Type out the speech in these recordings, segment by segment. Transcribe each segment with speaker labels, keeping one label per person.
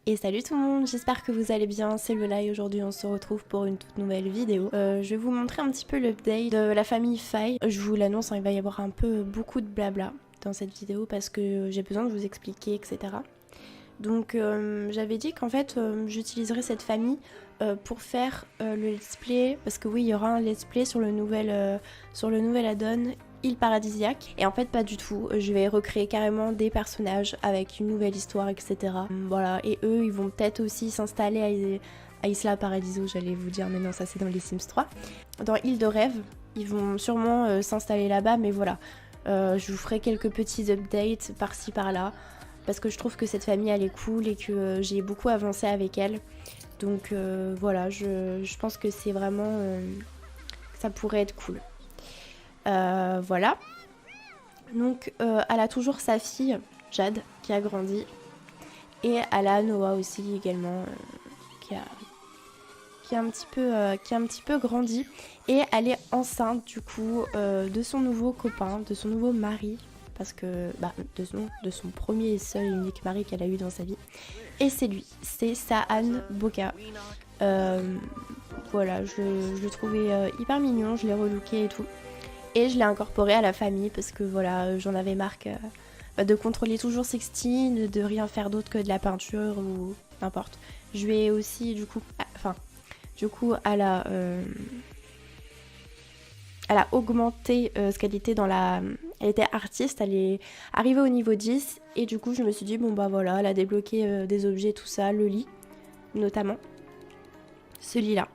Speaker 1: Et salut tout le monde, j'espère que vous allez bien, c'est le live. Aujourd'hui on se retrouve pour une toute nouvelle vidéo. Je vais vous montrer un petit peu l'update de la famille Faye. Je vous l'annonce, il va y avoir un peu beaucoup de blabla dans cette vidéo parce que j'ai besoin de vous expliquer, etc. Donc j'avais dit qu'en fait j'utiliserais cette famille pour faire le let's play, parce que oui il y aura un let's play sur le nouvel add-on Île Paradisiaque, et en fait pas du tout, je vais recréer carrément des personnages avec une nouvelle histoire, etc. Voilà, et eux ils vont peut-être aussi s'installer à Isla Paradiso, j'allais vous dire, mais non, ça c'est dans les Sims 3. Dans Île de Rêve, ils vont sûrement s'installer là-bas, mais voilà, je vous ferai quelques petits updates par-ci par-là, parce que je trouve que cette famille elle est cool et que j'ai beaucoup avancé avec elle. Donc voilà, je pense que c'est vraiment... ça pourrait être cool. Voilà. Donc elle a toujours sa fille, Jade, qui a grandi. Et elle a Noah aussi également, qui a un petit peu grandi. Et elle est enceinte du coup de son nouveau copain, de son nouveau mari. Parce que, de son premier et seul et unique mari qu'elle a eu dans sa vie. Et c'est lui, c'est Saan Boka. Voilà, je le trouvais hyper mignon, je l'ai relooké et tout. Et je l'ai incorporé à la famille parce que voilà, j'en avais marre de contrôler toujours Sixtine, de rien faire d'autre que de la peinture ou n'importe. Je vais aussi du coup, elle a augmenté ce qu'elle était dans la... Elle était artiste, elle est arrivée au niveau 10 et du coup je me suis dit bon bah voilà, elle a débloqué des objets, tout ça, le lit notamment, ce lit là.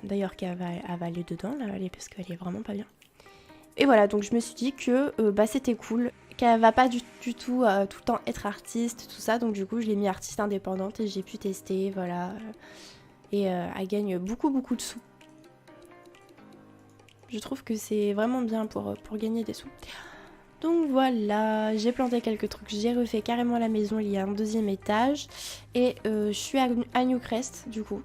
Speaker 1: D'ailleurs qui a avalé dedans là, parce qu'elle est vraiment pas bien. Et voilà, donc je me suis dit que c'était cool, qu'elle va pas du tout tout le temps être artiste, tout ça, donc du coup je l'ai mis artiste indépendante et j'ai pu tester, voilà. Et elle gagne beaucoup de sous. Je trouve que c'est vraiment bien pour gagner des sous. Donc voilà, j'ai planté quelques trucs, j'ai refait carrément la maison, il y a un deuxième étage. Et je suis à Newcrest du coup,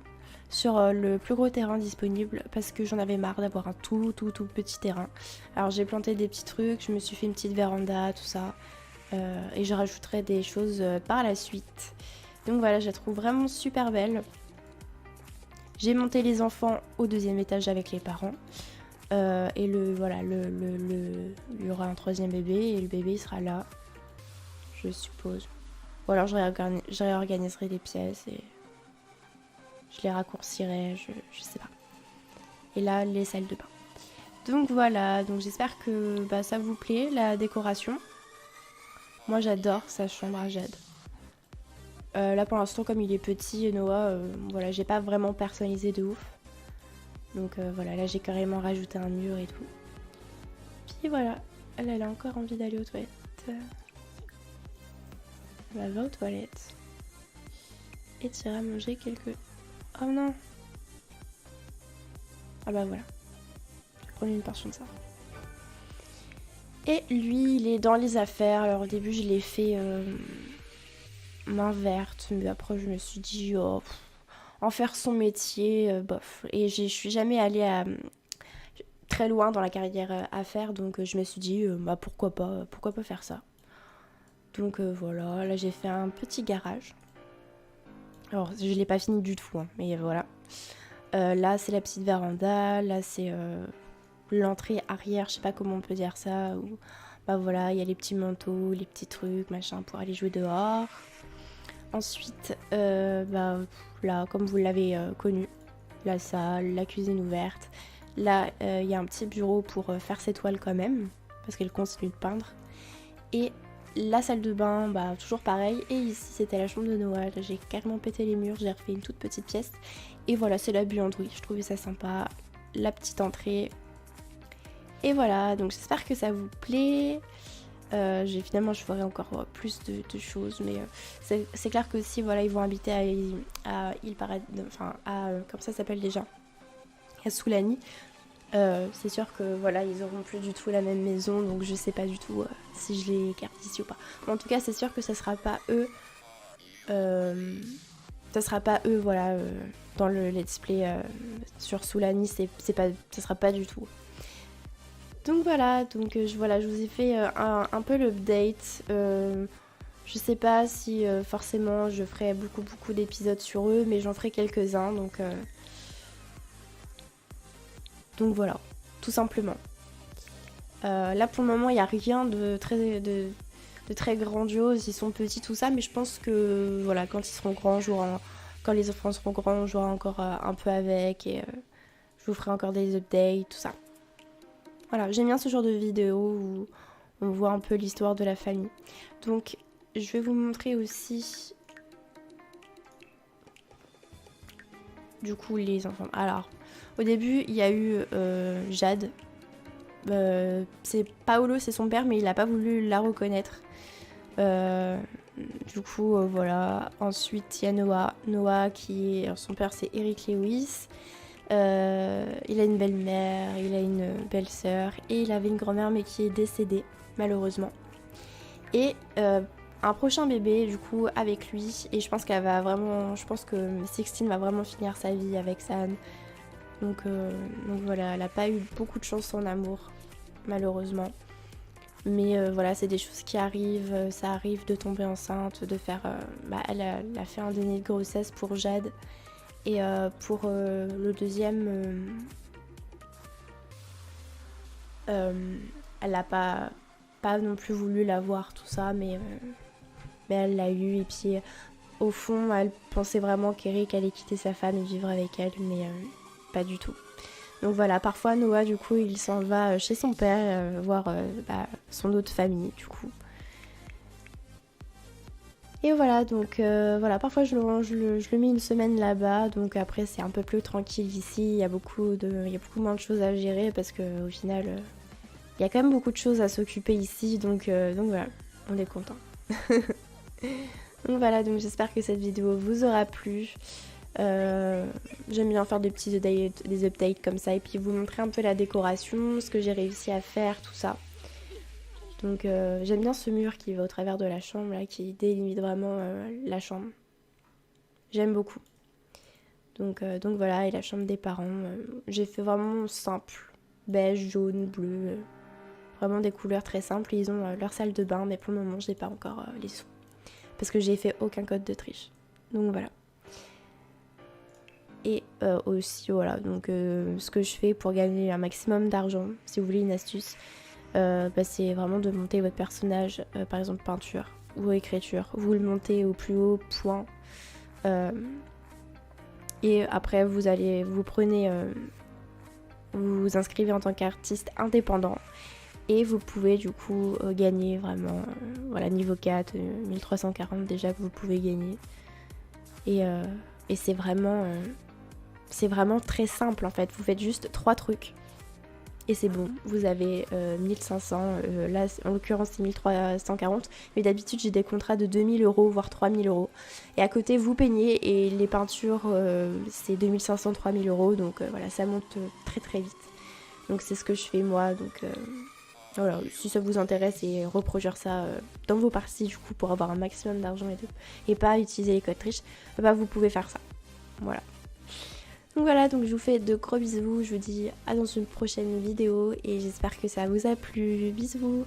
Speaker 1: sur le plus gros terrain disponible, parce que j'en avais marre d'avoir un tout petit terrain. Alors j'ai planté des petits trucs, je me suis fait une petite véranda, tout ça. Et je rajouterai des choses par la suite. Donc voilà, je la trouve vraiment super belle. J'ai monté les enfants au deuxième étage avec les parents. Et il y aura un troisième bébé et le bébé il sera là, je suppose. Ou alors je réorganiserai les pièces et je les raccourcirai, je sais pas. Et là, les salles de bain. Donc voilà, donc j'espère que ça vous plaît, la décoration. Moi j'adore sa chambre à Jade. Là pour l'instant, comme il est petit, Noah, voilà, j'ai pas vraiment personnalisé de ouf. Donc voilà, là j'ai carrément rajouté un mur et tout. Puis voilà, elle a encore envie d'aller aux toilettes. Elle va aux toilettes. Et t'iras manger quelques... Oh non! Ah bah voilà. Je vais prendre une portion de ça. Et lui, il est dans les affaires. Alors au début, je l'ai fait main verte. Mais après, je me suis dit, oh, en faire son métier, bof. Et je suis jamais allée très loin dans la carrière à faire, donc je me suis dit pourquoi pas faire ça. Donc voilà, là j'ai fait un petit garage. Alors je l'ai pas fini du tout, hein, mais voilà. Là c'est la petite véranda, là c'est l'entrée arrière, je sais pas comment on peut dire ça. Où, voilà, il y a les petits manteaux, les petits trucs, machin, pour aller jouer dehors. Ensuite, là, comme vous l'avez connu, la salle, la cuisine ouverte. Là, il y a un petit bureau pour faire ses toiles quand même, parce qu'elle continue de peindre. Et la salle de bain, toujours pareil. Et ici, c'était la chambre de Noël. J'ai carrément pété les murs, j'ai refait une toute petite pièce. Et voilà, c'est la buanderie. Je trouvais ça sympa. La petite entrée. Et voilà, donc j'espère que ça vous plaît. Finalement je ferai encore plus de choses, mais c'est clair que si voilà ils vont habiter à Île Paradis, enfin comme ça s'appelle déjà, à Soulani, c'est sûr que voilà ils auront plus du tout la même maison, donc je sais pas du tout si je les garde ici ou pas. Mais en tout cas c'est sûr que ça sera pas eux, voilà dans le let's play sur Soulani, ça sera pas du tout. Donc voilà, je vous ai fait un peu l'update. Je sais pas si forcément je ferai beaucoup d'épisodes sur eux, mais j'en ferai quelques-uns, donc voilà, tout simplement. Là pour le moment il n'y a rien de très grandiose, ils sont petits tout ça, mais je pense que voilà, quand ils seront grands, quand les enfants seront grands, on jouera encore un peu avec et je vous ferai encore des updates, tout ça. Voilà, j'aime bien ce genre de vidéo où on voit un peu l'histoire de la famille. Donc je vais vous montrer aussi du coup les enfants. Alors au début il y a eu Jade. C'est Paolo, c'est son père, mais il n'a pas voulu la reconnaître. Du coup, voilà. Ensuite, il y a Noah. Noah, son père, c'est Eric Lewis. Il a une belle-mère, il a une belle-sœur et il avait une grand-mère, mais qui est décédée, malheureusement. Et un prochain bébé, du coup, avec lui. Et je pense que Sixtine va vraiment finir sa vie avec San. Donc voilà, elle n'a pas eu beaucoup de chance en amour, malheureusement. Mais voilà, c'est des choses qui arrivent. Ça arrive de tomber enceinte, de faire... elle a fait un déni de grossesse pour Jade. Et pour le deuxième, elle n'a pas non plus voulu l'avoir, tout ça, mais elle l'a eu. Et puis au fond, elle pensait vraiment qu'Eric allait quitter sa femme et vivre avec elle, mais pas du tout. Donc voilà, parfois Noah, du coup, il s'en va chez son père, voir son autre famille, du coup. Et voilà, donc voilà, parfois je le mets une semaine là-bas, donc après c'est un peu plus tranquille ici, il y a beaucoup moins de choses à gérer parce qu'au final, il y a quand même beaucoup de choses à s'occuper ici, donc voilà, on est content. Donc voilà, donc j'espère que cette vidéo vous aura plu. J'aime bien faire des updates comme ça et puis vous montrer un peu la décoration, ce que j'ai réussi à faire, tout ça. Donc j'aime bien ce mur qui va au travers de la chambre là, qui délimite vraiment la chambre. J'aime beaucoup. Donc voilà, et la chambre des parents, j'ai fait vraiment simple, beige, jaune, bleu, vraiment des couleurs très simples. Ils ont leur salle de bain, mais pour le moment j'ai pas encore les sous parce que j'ai fait aucun code de triche. Donc voilà. Et aussi voilà, donc ce que je fais pour gagner un maximum d'argent, si vous voulez une astuce, c'est vraiment de monter votre personnage, par exemple peinture ou écriture. Vous le montez au plus haut point et après vous vous inscrivez en tant qu'artiste indépendant et vous pouvez du coup gagner vraiment voilà, niveau 4, 1340 déjà que vous pouvez gagner et c'est vraiment très simple en fait. Vous faites juste 3 trucs et c'est bon, vous avez 1500, là en l'occurrence c'est 1340, mais d'habitude j'ai des contrats de 2000 €, voire 3000 €. Et à côté vous peignez et les peintures c'est 2500, 3000 €, donc voilà, ça monte très très vite. Donc c'est ce que je fais moi, donc voilà, si ça vous intéresse et reproduire ça dans vos parties du coup pour avoir un maximum d'argent et pas utiliser les codes triches, vous pouvez faire ça. Voilà. Donc voilà, donc je vous fais de gros bisous, je vous dis à dans une prochaine vidéo et j'espère que ça vous a plu. Bisous.